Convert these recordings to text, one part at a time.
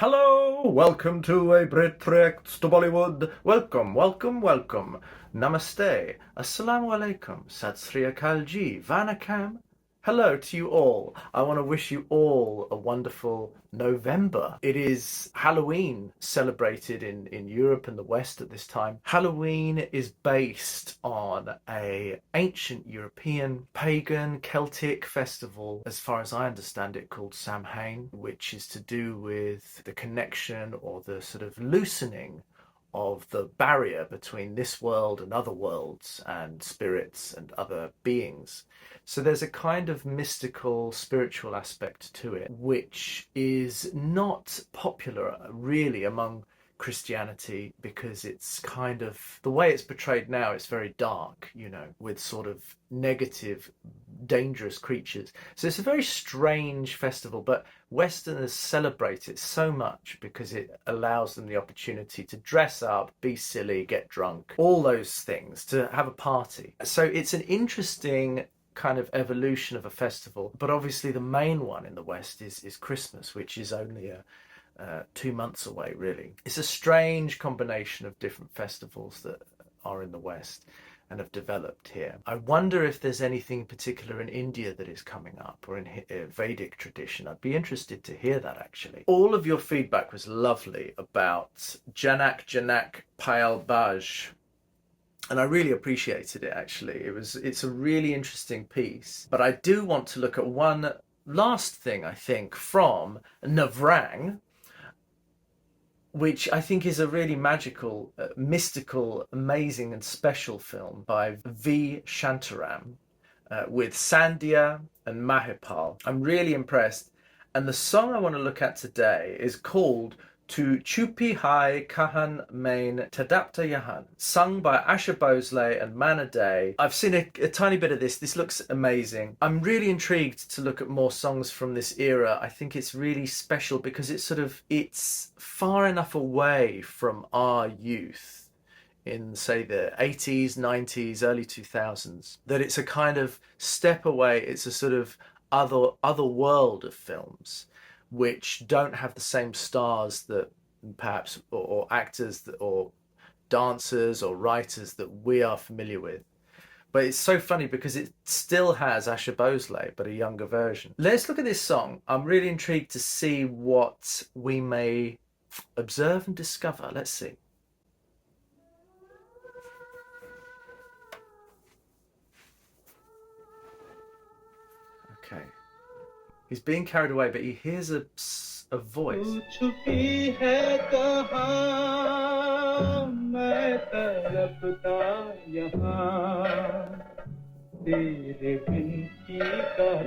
Hello, welcome to a Brit Reacts to Bollywood. Welcome, welcome, welcome. Namaste, Assalamu alaikum, Sat Sri Akal Ji, Vanakkam. Hello to you all. I want to wish you all a wonderful November. It is Halloween celebrated in Europe and the West at this time. Halloween is based on an ancient European pagan Celtic festival, as far as I understand it, called Samhain, which is to do with the connection or the sort of loosening of the barrier between this world and other worlds and spirits and other beings. So there's a kind of mystical, spiritual aspect to it, which is not popular really among Christianity, because it's kind of, the way it's portrayed now, it's very dark, you know, with sort of negative, dangerous creatures. So it's a very strange festival, but Westerners celebrate it so much because it allows them the opportunity to dress up, be silly, get drunk, all those things, to have a party. So it's an interesting kind of evolution of a festival, but obviously the main one in the West is Christmas, which is only 2 months away, really. It's a strange combination of different festivals that are in the West and have developed here. I wonder if there's anything particular in India that is coming up, or in Vedic tradition. I'd be interested to hear that, actually. All of your feedback was lovely about Janak Janak Payal Baj, and I really appreciated it, actually. It's a really interesting piece. But I do want to look at one last thing, I think, from NAVRANG, which I think is a really magical, mystical, amazing and special film by V. Shantaram, with SANDHYA and MAHIPAL. I'm really impressed. And the song I want to look at today is called To Chhupi Hai Kahan Main TADAPTA YAHAN, sung by ASHA BHOSLE and MANNA. I've seen a tiny bit of this. This looks amazing. I'm really intrigued to look at more songs from this era. I think it's really special because it's far enough away from our youth in, say, the 80s, 90s, early 2000s, that it's a kind of step away. It's a sort of other world of films which don't have the same stars that perhaps, or actors that, or dancers or writers that we are familiar with. But it's so funny because it still has Asha Bhosle, but a younger version. Let's look at this song. I'm really intrigued to see what we may observe and discover. Let's see. Okay. He's being carried away, but he hears a voice. छुपी है कहाँ मैं तड़पता यहाँ तेरे बिन की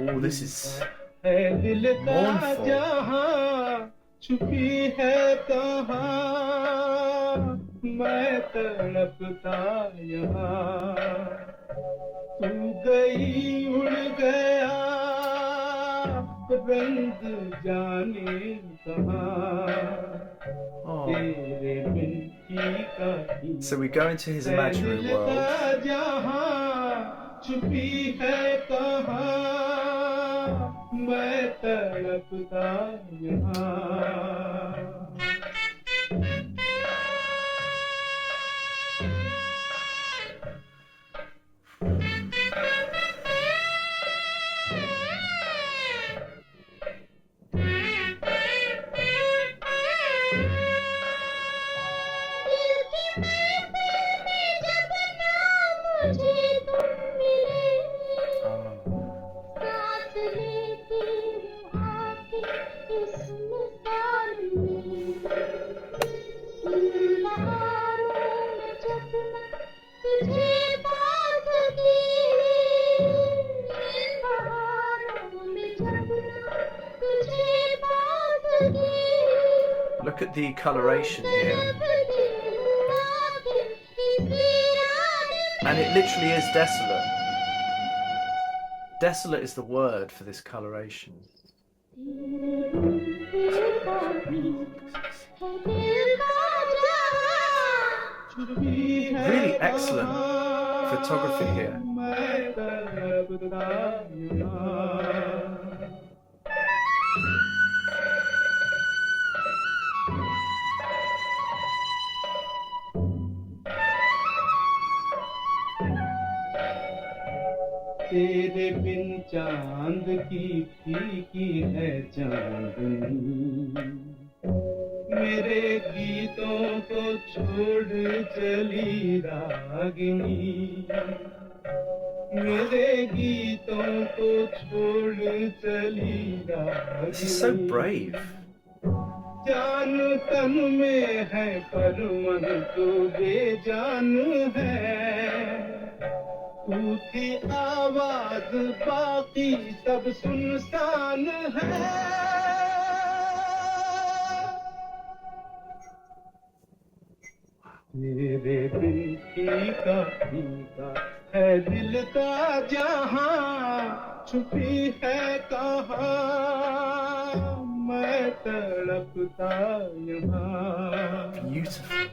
Oh, this is है दिल का mournful. जहाँ छुपी है कहाँ मैं तड़पता यहाँ तू गई उड़ गया रंग जाने कहाँ तेरे बिन की कहीं So we go into his imaginary world. जहाँ छुपी है कहाँ मैं तड़पता यहाँ Look at the coloration here. And it literally is desolate. Desolate is the word for this coloration. Really excellent photography here. तेरे बिन चांद की फीकी है चांदनी मेरे गीतों को छोड़ चली रागिनी मेरे गीतों को छोड़ चली Ragini This is so brave. जान तन में है पर मन तो बेजान है तू थी आवाज बाकी सब सुनसान है तेरे बिन फीका है दिल का जहां छुपी है कहाँ मैं तड़पता यहाँ Beautiful.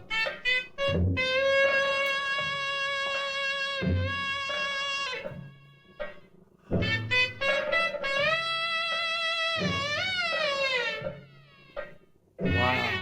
Wow.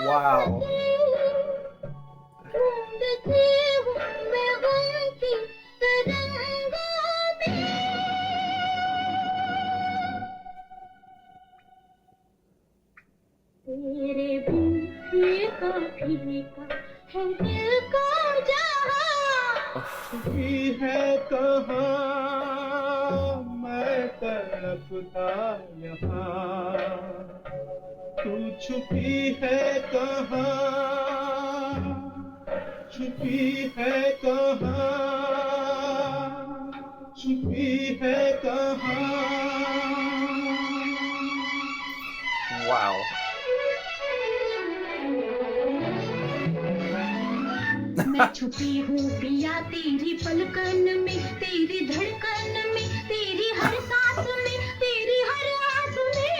Wow. तेरे बिन फीका फीका है दिल का जहां छुपी है कहाँ मैं तड़पता यहाँ तू छुपी है कहाँ छुपी है कहाँ छुपी है कहाँ Wow. मैं छुपी हूँ पिया तेरी पलकन में तेरी धड़कन में तेरी हर सांस में तेरी हर आस में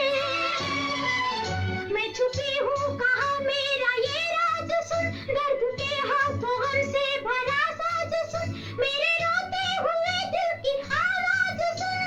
मैं छुपी हूँ कहाँ मेरा ये राज सुन दर्द के हाथों हमसे भरा साज सुन मेरे रोते हुए दिल की आवाज सुन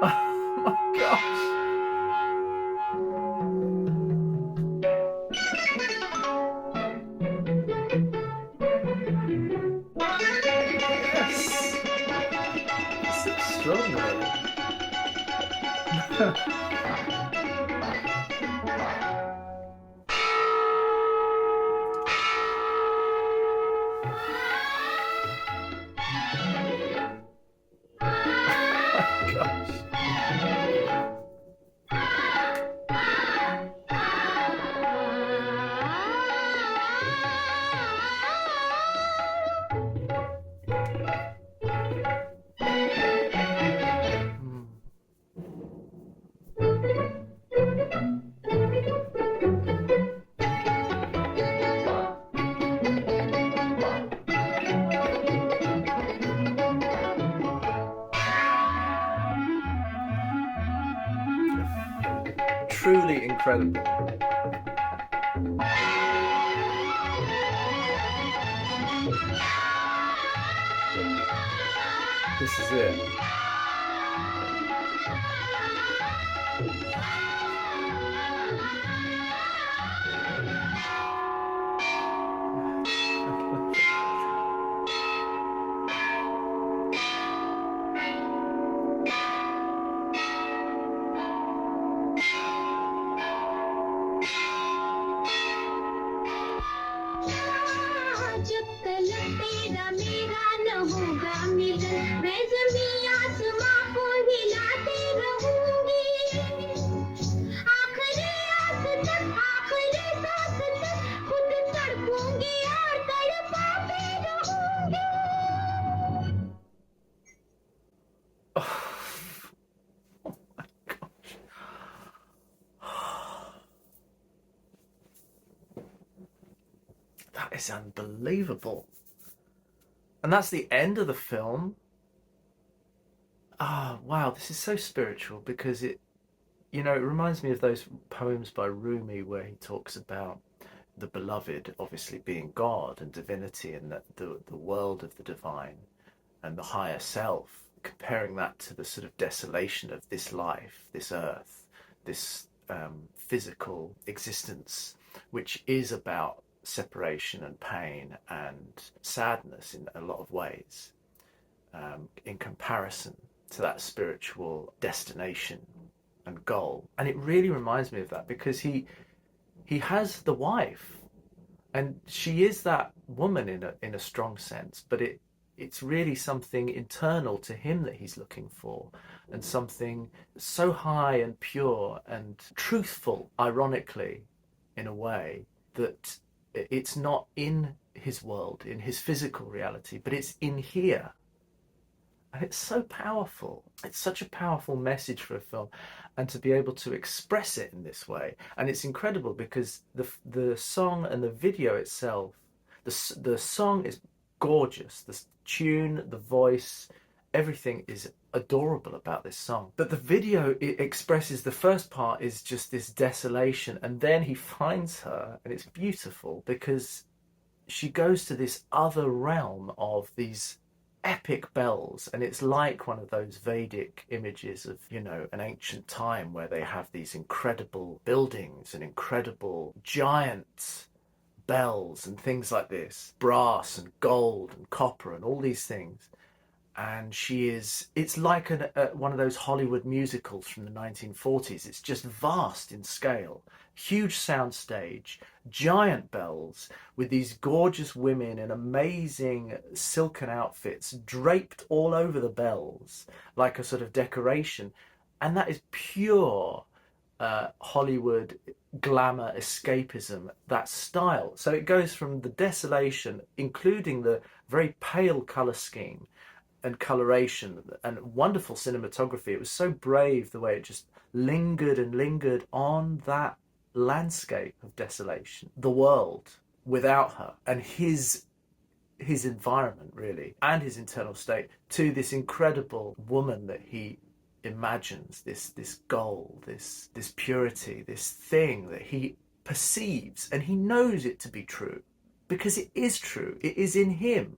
Oh my gosh. Yes. It's extraordinary. Oh gosh. Truly incredible. This is it. जब तलक तेरा मेरा न होगा मिलन मैं ज़मीं आसमां को हिलाती रहूंगी That is unbelievable. And that's the end of the film. Ah, wow, this is so spiritual because it reminds me of those poems by Rumi where he talks about the beloved obviously being God and divinity and the world of the divine and the higher self, comparing that to the sort of desolation of this life, this earth, this physical existence, which is about separation and pain and sadness in a lot of ways, in comparison to that spiritual destination and goal. And it really reminds me of that because he has the wife and she is that woman in a strong sense, but it's really something internal to him that he's looking for, and something so high and pure and truthful, ironically, in a way, that it's not in his world, in his physical reality, but it's in here. And it's so powerful. It's such a powerful message for a film, and to be able to express it in this way. And it's incredible because the song and the video itself, the song is gorgeous. The tune, the voice, everything is adorable about this song. But the video, it expresses, the first part is just this desolation, and then he finds her, and it's beautiful because she goes to this other realm of these epic bells, and it's like one of those Vedic images of an ancient time where they have these incredible buildings and incredible giant bells and things like this, brass and gold and copper and all these things. And it's like one of those Hollywood musicals from the 1940s. It's just vast in scale, huge sound stage, giant bells with these gorgeous women in amazing silken outfits draped all over the bells like a sort of decoration. And that is pure Hollywood glamour escapism, that style. So it goes from the desolation, including the very pale colour scheme and coloration and wonderful cinematography. It was so brave the way it just lingered and lingered on that landscape of desolation, the world without her, and his environment really, and his internal state, to this incredible woman that he imagines, this goal, this purity, this thing that he perceives, and he knows it to be true because it is true. It is in him.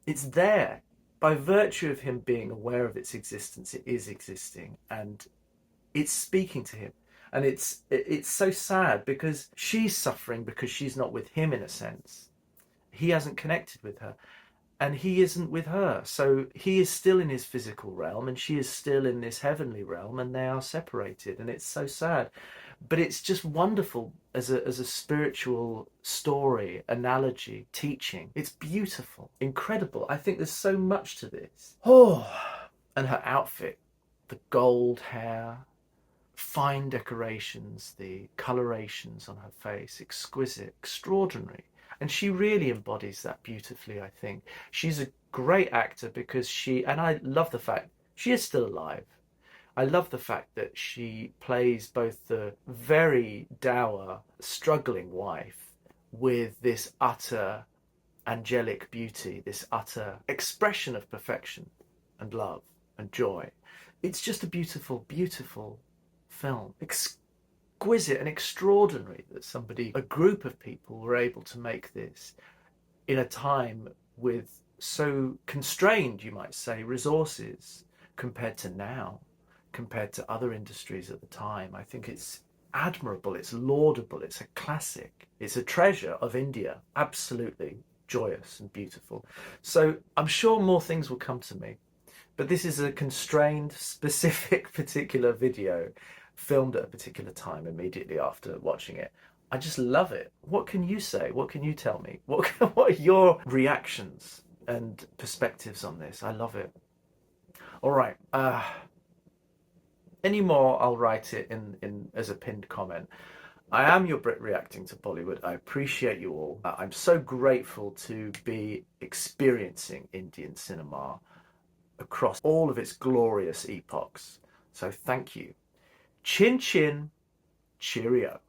It's there. By virtue of him being aware of its existence, it is existing and it's speaking to him. And it's so sad because she's suffering because she's not with him, in a sense. He hasn't connected with her and he isn't with her. So he is still in his physical realm and she is still in this heavenly realm, and they are separated, and it's so sad. But it's just wonderful as a spiritual story, analogy, teaching. It's beautiful, incredible. I think there's so much to this. Oh, and her outfit, the gold hair, fine decorations, the colorations on her face, exquisite, extraordinary. And she really embodies that beautifully, I think. She's a great actor because and I love the fact she is still alive. I love the fact that she plays both the very dour, struggling wife with this utter angelic beauty, this utter expression of perfection and love and joy. It's just a beautiful, beautiful film. Exquisite and extraordinary that a group of people were able to make this in a time with so constrained, you might say, resources compared to now, compared to other industries at the time. I think it's admirable, it's laudable, it's a classic, it's a treasure of India, absolutely joyous and beautiful. So I'm sure more things will come to me, but this is a constrained, specific, particular video filmed at a particular time immediately after watching it. I just love it. What can you say? What can you tell me? What are your reactions and perspectives on this? I love it. All right. Any more, I'll write it in as a pinned comment. I am your Brit reacting to Bollywood. I appreciate you all. I'm so grateful to be experiencing Indian cinema across all of its glorious epochs. So thank you. Chin chin, cheerio.